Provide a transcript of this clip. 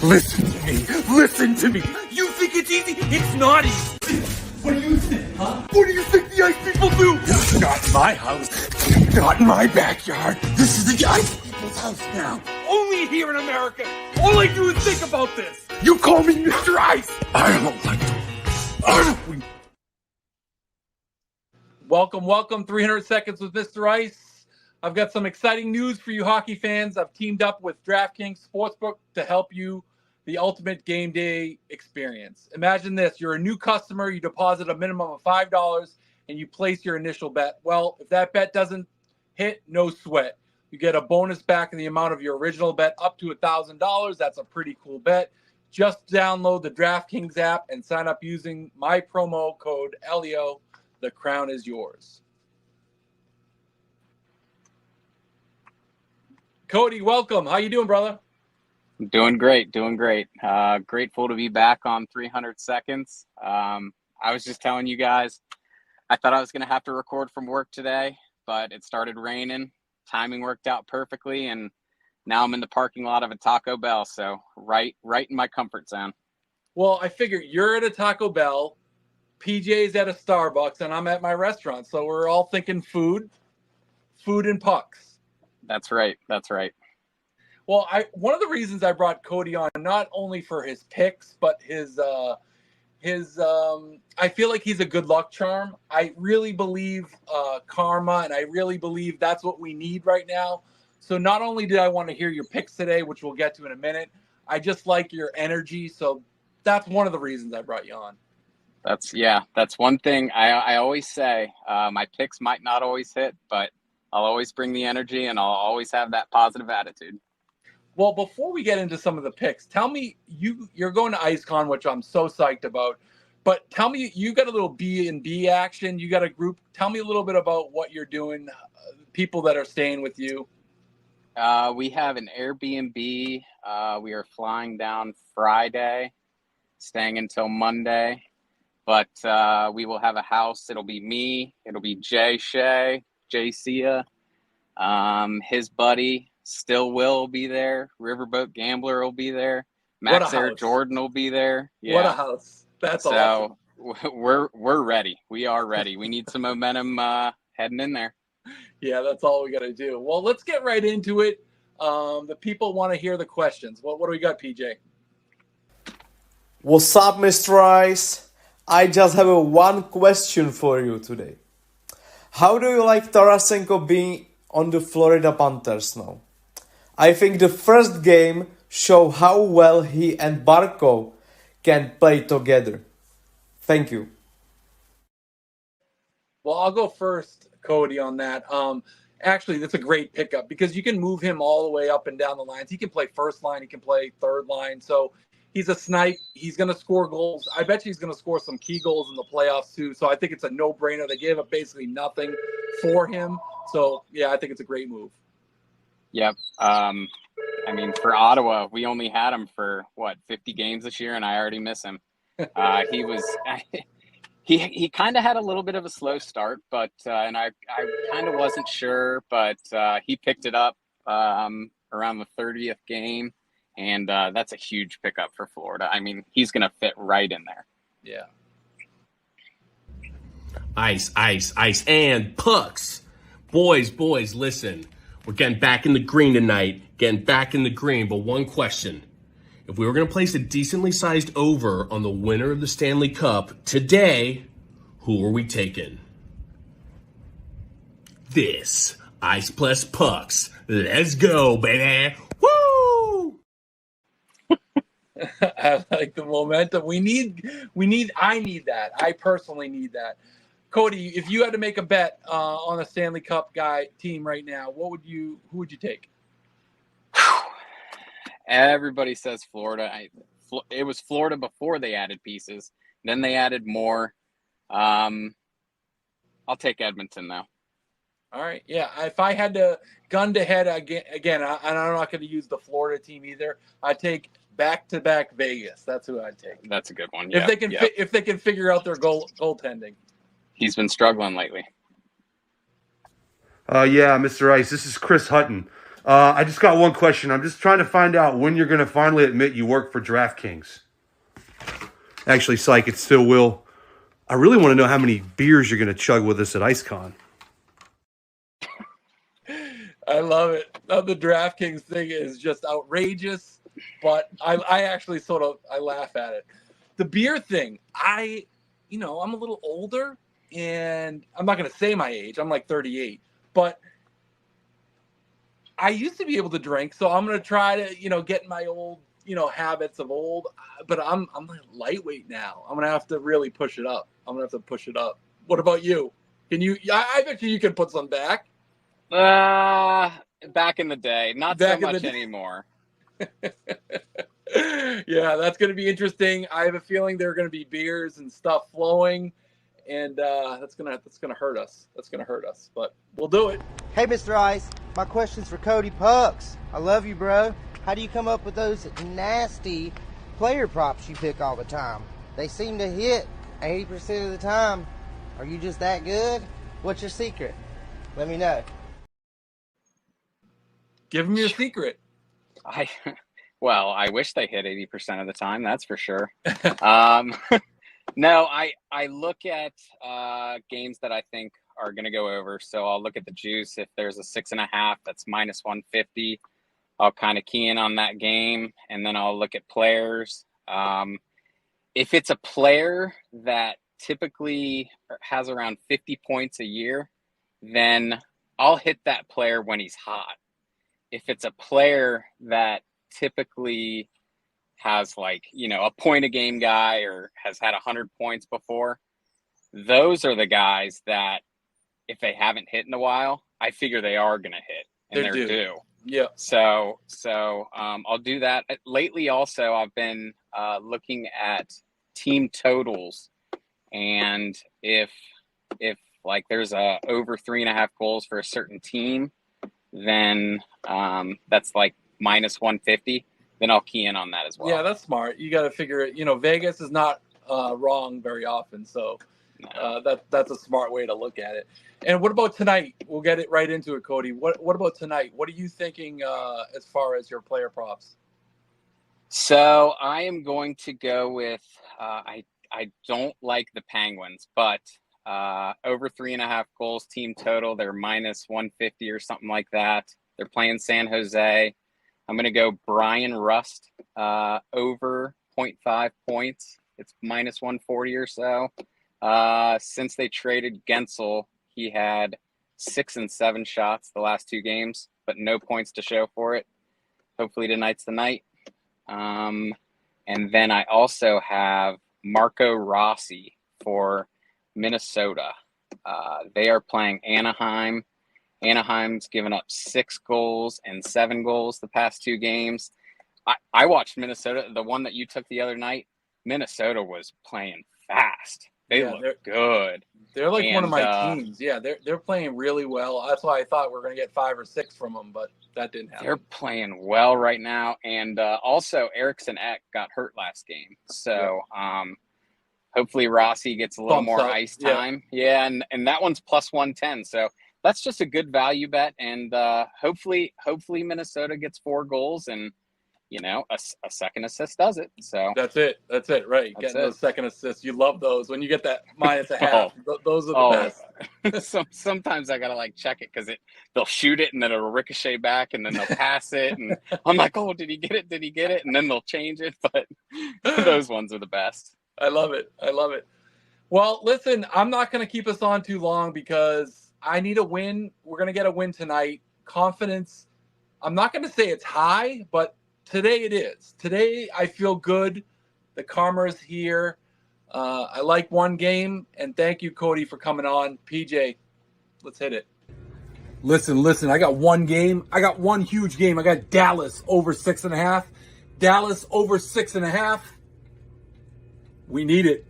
Listen to me. Listen to me. You think it's easy? It's not easy. What do you think, huh? What do you think the ice people do? Not in my house. Not in my backyard. This is the ice people's house now. Only here in America. All I do is think about this. You call me Mr. Ice. I don't like to. Welcome. 300 Seconds with Mr. Ice. I've got some exciting news for you hockey fans. I've teamed up with DraftKings Sportsbook to help you the ultimate game day experience. Imagine this. You're a new customer. You deposit a minimum of $5 and you place your initial bet. Well, if that bet doesn't hit, no sweat. You get a bonus back in the amount of your original bet up to $1,000. That's a pretty cool bet. Just download the DraftKings app and sign up using my promo code LEO. The crown is yours. Cody, welcome. How you doing, brother? Doing great. Grateful to be back on 300 Seconds. I was just telling you guys, I thought I was going to have to record from work today, but it started raining. Timing worked out perfectly, and now I'm in the parking lot of a Taco Bell, so right in my comfort zone. Well, I figure you're at a Taco Bell, PJ's at a Starbucks, and I'm at my restaurant, so we're all thinking food and pucks. That's right. Well, one of the reasons I brought Cody on, not only for his picks, but his I feel like he's a good luck charm. I really believe karma, and I really believe that's what we need right now. So not only did I want to hear your picks today, which we'll get to in a minute, I just like your energy. So that's one of the reasons I brought you on. That's one thing I always say. My picks might not always hit, but I'll always bring the energy, and I'll always have that positive attitude. Well, before we get into some of the picks, tell me, you're going to IceCon, which I'm so psyched about. But tell me, you got a little B&B action. You got a group. Tell me a little bit about what you're doing, people that are staying with you. We have an Airbnb. We are flying down Friday, staying until Monday. But we will have a house. It'll be me. It'll be Jay Shea, Jay Sia, his buddy. Still will be there. Riverboat Gambler will be there. Max Air Jordan will be there. Yeah. What a house. That's awesome. So we're ready. We are ready. We need some momentum heading in there. Yeah, that's all we got to do. Well, let's get right into it. The people want to hear the questions. What do we got, PJ? What's up, Mr. Ice? I just have one question for you today. How do you like Tarasenko being on the Florida Panthers now? I think the first game showed how well he and Barkov can play together. Thank you. Well, I'll go first, Cody, on that. Actually, that's a great pickup because you can move him all the way up and down the lines. He can play first line. He can play third line. So he's a snipe. He's going to score goals. I bet you he's going to score some key goals in the playoffs, too. So I think it's a no-brainer. They gave up basically nothing for him. So, yeah, I think it's a great move. Yep. I mean, for Ottawa, we only had him for 50 games this year, and I already miss him. He kind of had a little bit of a slow start, but and I kind of wasn't sure, but he picked it up around the 30th game, and that's a huge pickup for Florida. I mean, he's going to fit right in there. Yeah. Ice, and pucks. Boys, listen. We're getting back in the green tonight. But one question. If we were going to place a decently sized over on the winner of the Stanley Cup today, who are we taking? This. Ice plus pucks. Let's go, baby. Woo! I like the momentum. I need that. I personally need that. Cody, if you had to make a bet on a Stanley Cup team right now, who would you take? Everybody says Florida. It was Florida before they added pieces. Then they added more. I'll take Edmonton though. All right. Yeah. If I had to gun to head again, I'm not going to use the Florida team either. I'd take back-to-back Vegas. That's who I'd take. That's a good one. If they can figure out their goaltending. He's been struggling lately. Yeah, Mr. Ice, this is Chris Hutton. I just got one question. I'm just trying to find out when you're going to finally admit you work for DraftKings. Actually, Psych, it still will. I really want to know how many beers you're going to chug with us at IceCon. I love it. The DraftKings thing is just outrageous, but I actually I laugh at it. The beer thing, I'm a little older, and I'm not going to say my age. I'm like 38, but I used to be able to drink, so I'm going to try to, get in my old, habits of old, but I'm like lightweight now. I'm going to have to really push it up. What about you? I bet you can put some back. Back in the day, not so much anymore. Yeah, that's going to be interesting. I have a feeling there are going to be beers and stuff flowing, and that's gonna hurt us. That's gonna hurt us, but we'll do it. Hey, Mr. Ice, my question's for Cody Pucks. I love you, bro. How do you come up with those nasty player props you pick all the time? They seem to hit 80% of the time. Are you just that good? What's your secret? Let me know. Give them your secret. I wish they hit 80% of the time. That's for sure. No, I look at games that I think are going to go over. So I'll look at the juice. If there's a 6.5 that's minus 150, I'll kind of key in on that game, and then I'll look at players. If it's a player that typically has around 50 points a year, then I'll hit that player when he's hot. If it's a player that typically has a point a game guy or has had 100 points before, those are the guys that if they haven't hit in a while, I figure they are going to hit, and they're due. Yeah. So I'll do that. Lately also, I've been looking at team totals, and if there's a over 3.5 goals for a certain team, then that's minus 150. Then I'll key in on that as well. Yeah, that's smart. You got to figure it. Vegas is not wrong very often, so that's a smart way to look at it. And what about tonight? We'll get it right into it, Cody. What about tonight? What are you thinking as far as your player props? So I am going to go with I don't like the Penguins, but over 3.5 goals team total. They're minus 150 or something like that. They're playing San Jose. I'm going to go Brian Rust over 0.5 points. It's minus 140 or so. Since they traded Gensel, he had 6 and 7 shots the last 2 games, but no points to show for it. Hopefully tonight's the night. And then I also have Marco Rossi for Minnesota. They are playing Anaheim. Anaheim's given up 6 goals and 7 goals the past 2 games. I watched Minnesota, the one that you took the other night. Minnesota was playing fast. They look good. They're one of my teams. Yeah, they're playing really well. That's why I thought we were going to get 5 or 6 from them, but that didn't happen. They're playing well right now. And also, Eriksson Ek got hurt last game. So hopefully Rossi gets a little more ice time. Yeah, and that one's plus 110. So that's just a good value bet. And hopefully Minnesota gets 4 goals and, a second assist does it. So that's it. Right. Getting those second assists. You love those. When you get that minus a half, those are the best. Sometimes I got to check it because they'll shoot it and then it'll ricochet back and then they'll pass it. And I'm like, oh, did he get it? And then they'll change it. But those ones are the best. I love it. Well, listen, I'm not going to keep us on too long because I need a win. We're going to get a win tonight. Confidence. I'm not going to say it's high, but today it is. Today I feel good. The karma's here. I like one game, and thank you, Cody, for coming on. PJ, let's hit it. Listen. I got one game. I got one huge game. I got Dallas over 6.5. Dallas over 6.5. We need it.